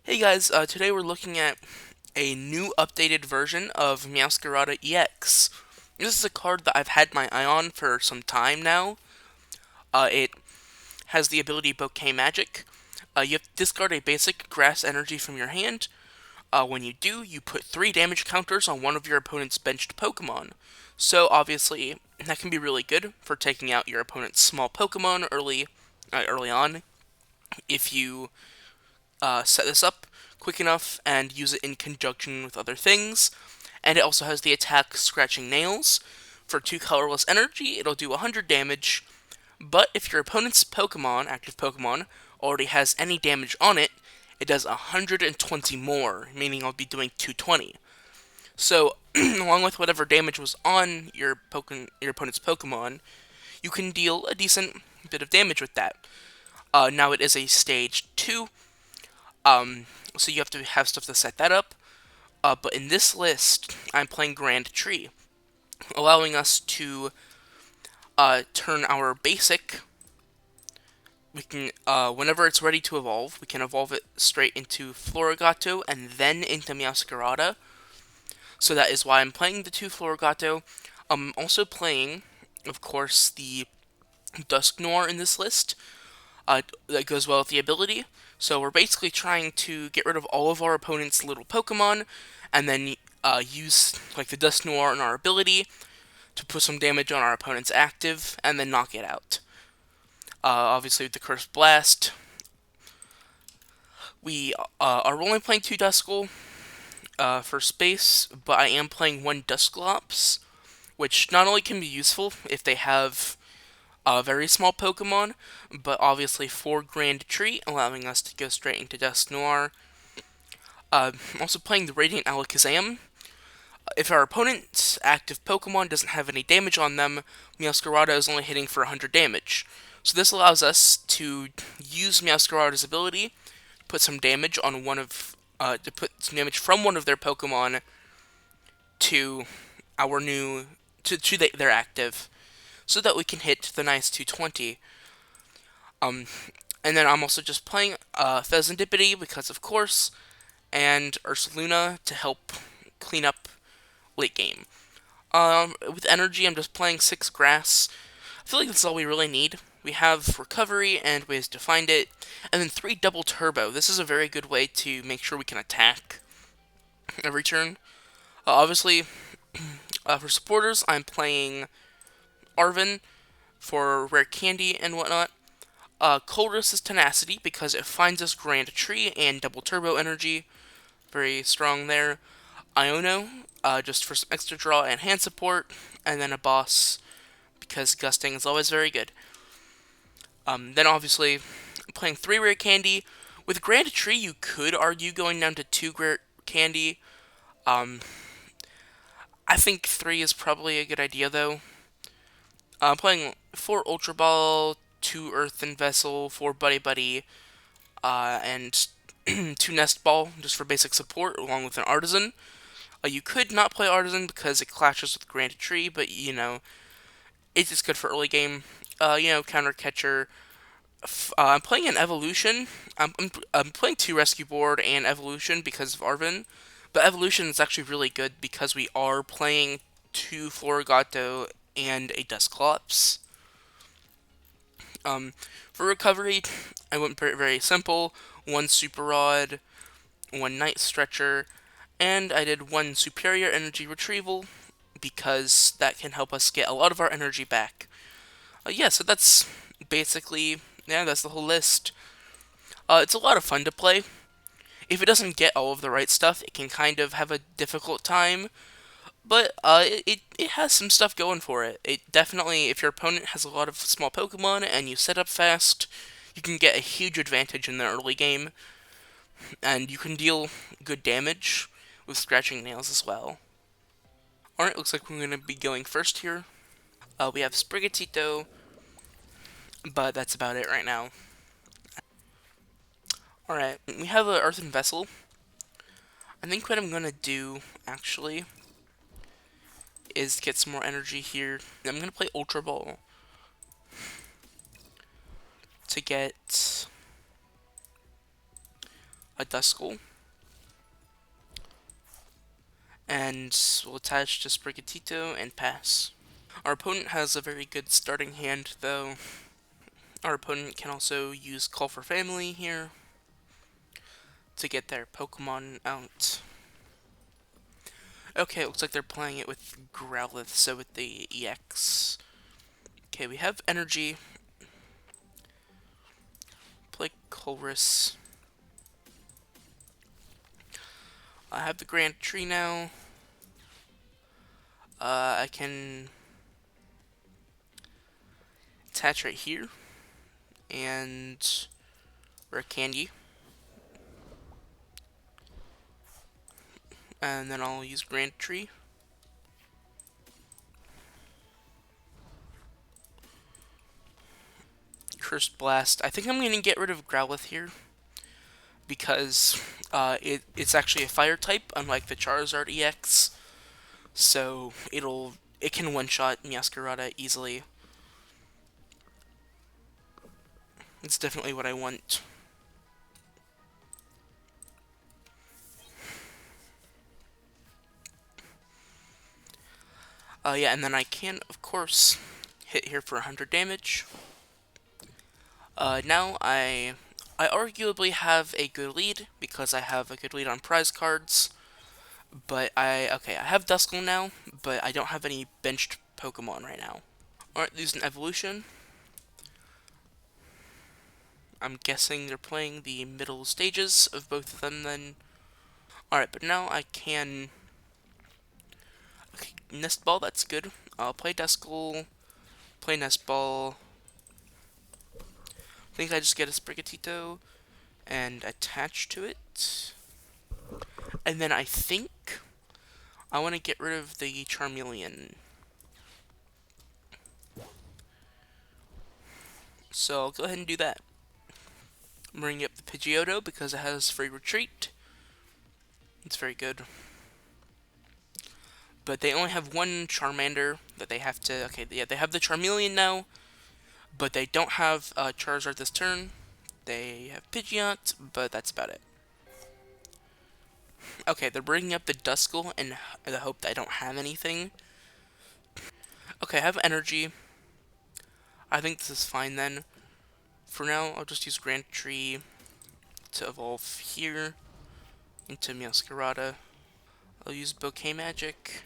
Hey guys, today we're looking at a new updated version of Meowscarada EX. This is a card that I've had my eye on for some time now. It has the ability Bouquet Magic. You have to discard a basic grass energy from your hand. When you do, you put 3 damage counters on one of your opponent's benched Pokemon. So obviously, that can be really good for taking out your opponent's small Pokemon early on. If you set this up quick enough and use it in conjunction with other things. And it also has the attack Scratching Nails. For 2 colorless energy, it'll do 100 damage. But if your opponent's Pokemon, active Pokemon, already has any damage on it, it does 120 more, meaning I'll be doing 220. So, along with whatever damage was on your opponent's Pokemon, you can deal a decent bit of damage with that. Now it is a stage 2, so you have to have stuff to set that up. But in this list, I'm playing Grand Tree, allowing us to turn our basic. We can, whenever it's ready to evolve, we can evolve it straight into Florigato and then into Meowscarada. So that is why I'm playing the 2 Florigato. I'm also playing, of course, the Dusknoir in this list. That goes well with the ability. So we're basically trying to get rid of all of our opponent's little Pokemon, and then use like the Dusknoir and our ability to put some damage on our opponent's active, and then knock it out. Obviously, with the Cursed Blast, we are only playing 2 Duskull for space, but I am playing 1 Dusclops, which not only can be useful if they have very small Pokemon, but obviously 4 Grand Tree, allowing us to go straight into Dusknoir. I'm also playing the Radiant Alakazam. If our opponent's active Pokemon doesn't have any damage on them, Meowscarada is only hitting for 100 damage. So this allows us to use Meowscarada's ability, put some damage on to put some damage from one of their Pokemon to our new their active, so that we can hit the nice 220. Um, and then I'm also just playing Pheasantipity because of course, and Ursaluna to help clean up late game. With energy, I'm just playing 6 grass. I feel like that's all we really need. We have recovery and ways to find it, and then 3 double turbo. This is a very good way to make sure we can attack every turn. Obviously, for supporters, I'm playing Arven for rare candy and whatnot. Coldus is Tenacity because it finds us Grand Tree and double turbo energy. Very strong there. Iono, just for some extra draw and hand support. And then a boss because gusting is always very good. Then obviously, I'm playing 3 rare candy. With Grand Tree, you could argue going down to 2 rare candy. I think 3 is probably a good idea though. I'm playing 4 Ultra Ball, 2 Earthen Vessel, 4 Buddy Buddy, and 2 Nest Ball, just for basic support, along with an Artisan. You could not play Artisan because it clashes with Grand Tree, but, it's just good for early game. Counter Catcher. I'm playing an Evolution. I'm playing 2 Rescue Board and Evolution because of Arven, but Evolution is actually really good because we are playing 2 Florigato and a Dusclops. For recovery, I went very, very simple. 1 Super Rod, 1 Night Stretcher, and I did 1 Superior Energy Retrieval because that can help us get a lot of our energy back. So that's basically, that's the whole list. It's a lot of fun to play. If it doesn't get all of the right stuff, it can kind of have a difficult time, but it has some stuff going for it. It definitely, if your opponent has a lot of small Pokemon and you set up fast, you can get a huge advantage in the early game, and you can deal good damage with Scratching Nails as well. Alright, looks like we're going to be going first here. We have Sprigatito, but that's about it right now. Alright, we have an Earthen Vessel. I think what I'm going to do, actually, is get some more energy here. I'm going to play Ultra Ball to get a Duskull, and we'll attach to Sprigatito and pass. Our opponent has a very good starting hand, though. Our opponent can also use Call for Family here to get their Pokemon out. Okay, it looks like they're playing it with Growlithe, so with the EX. Okay, we have Energy. Play Colress. I have the Grand Tree now. I can attach right here. And Rare Candy. And then I'll use Grand Tree. Cursed Blast. I think I'm going to get rid of Growlithe here, because it's actually a fire type, unlike the Charizard EX. So it can one-shot Meowscarada easily. It's definitely what I want. Yeah, and then I can, of course, hit here for 100 damage. Now I arguably have a good lead, because I have a good lead on prize cards. But I have Duskull now, but I don't have any benched Pokemon right now. Alright, there's an evolution. I'm guessing they're playing the middle stages of both of them then. Alright, but now I can... Okay, Nest Ball, that's good. I'll play Duskull, play Nest Ball. I think I just get a Sprigatito and attach to it. And then I think I want to get rid of the Charmeleon. So I'll go ahead and do that. I'm bringing up the Pidgeotto because it has free retreat. It's very good. But they only have one Charmander that they have to... Okay, yeah, they have the Charmeleon now, but they don't have Charizard this turn. They have Pidgeot, but that's about it. Okay, they're bringing up the Duskull in the hope that I don't have anything. Okay, I have Energy. I think this is fine then. For now, I'll just use Grand Tree to evolve here into Meowscarada. I'll use Bouquet Magic.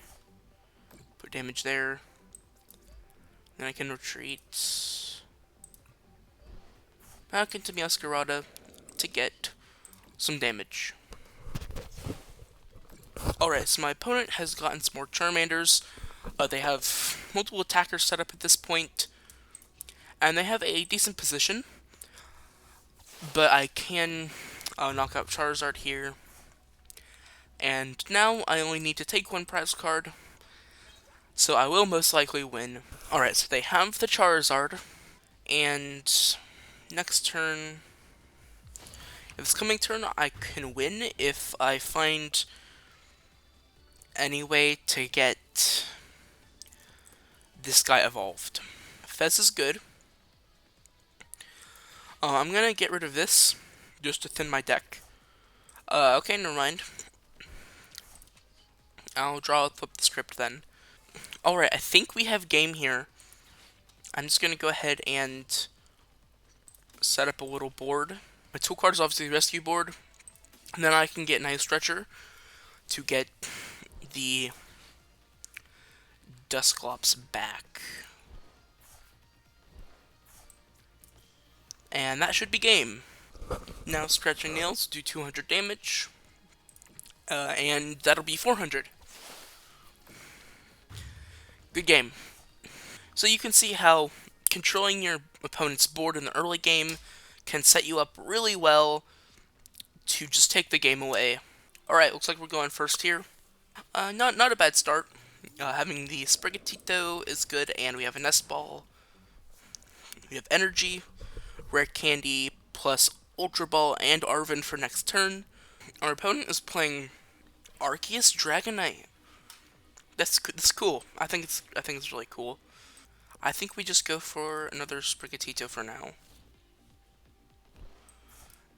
Put damage there. Then I can retreat back into Meowscarada to get some damage. Alright, so my opponent has gotten some more Charmanders. They have multiple attackers set up at this point, and they have a decent position. But I can knock out Charizard here. And now I only need to take one prize card, so I will most likely win. Alright, so they have the Charizard, and next turn, if this coming turn, I can win if I find any way to get this guy evolved. Fez is good. I'm gonna get rid of this, just to thin my deck. Okay, never mind. I'll flip the script then. Alright, I think we have game here. I'm just gonna go ahead and set up a little board. My tool card is obviously the rescue board. And then I can get an Ice Stretcher to get the Dusclops back. And that should be game. Now Scratching Nails do 200 damage. And that'll be 400. Good game. So you can see how controlling your opponent's board in the early game can set you up really well to just take the game away. Alright, looks like we're going first here. Not a bad start. Having the Sprigatito is good, and we have a Nest Ball. We have Energy, Rare Candy, plus Ultra Ball and Arven for next turn. Our opponent is playing Arceus Dragonite. That's cool. I think it's really cool. I think we just go for another Sprigatito for now.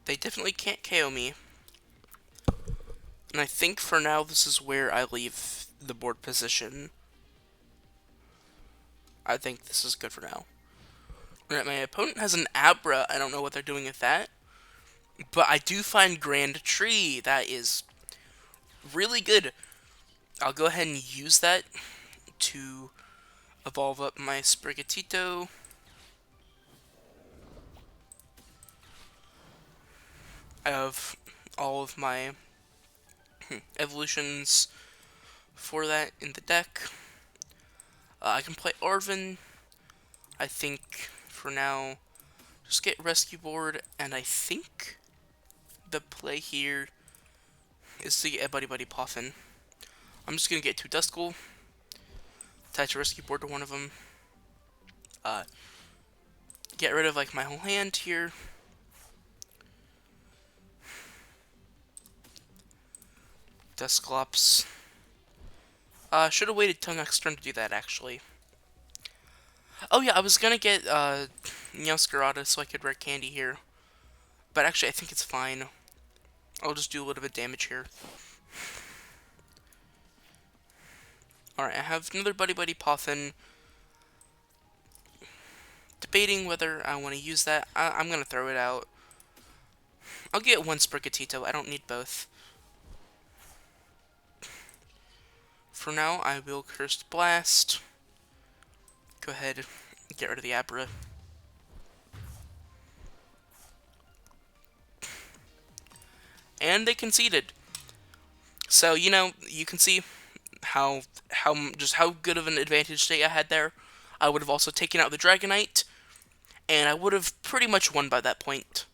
They definitely can't KO me. And I think for now this is where I leave the board position. I think this is good for now. Alright, my opponent has an Abra. I don't know what they're doing with that. But I do find Grand Tree. That is really good. I'll go ahead and use that to evolve up my Sprigatito. I have all of my evolutions for that in the deck. I can play Arven. I think for now, just get Rescue Board, and I think the play here is to get a Buddy Buddy Poffin. I'm just gonna get 2 Duskull, attach a Rescue Board to one of them, get rid of like my whole hand here. Dusclops. Should have waited till next turn to do that, actually. Oh yeah, I was gonna get Meowscarada so I could rare candy here. But actually, I think it's fine. I'll just do a little bit of damage here. Alright, I have another Buddy Buddy Poffin. Debating whether I want to use that. I'm gonna throw it out. I'll get 1 Sprigatito. I don't need both. For now, I will Cursed Blast. Go ahead, get rid of the Abra. And they conceded. So, you know, you can see how good of an advantage state I had there. I would have also taken out the Dragonite, and I would have pretty much won by that point.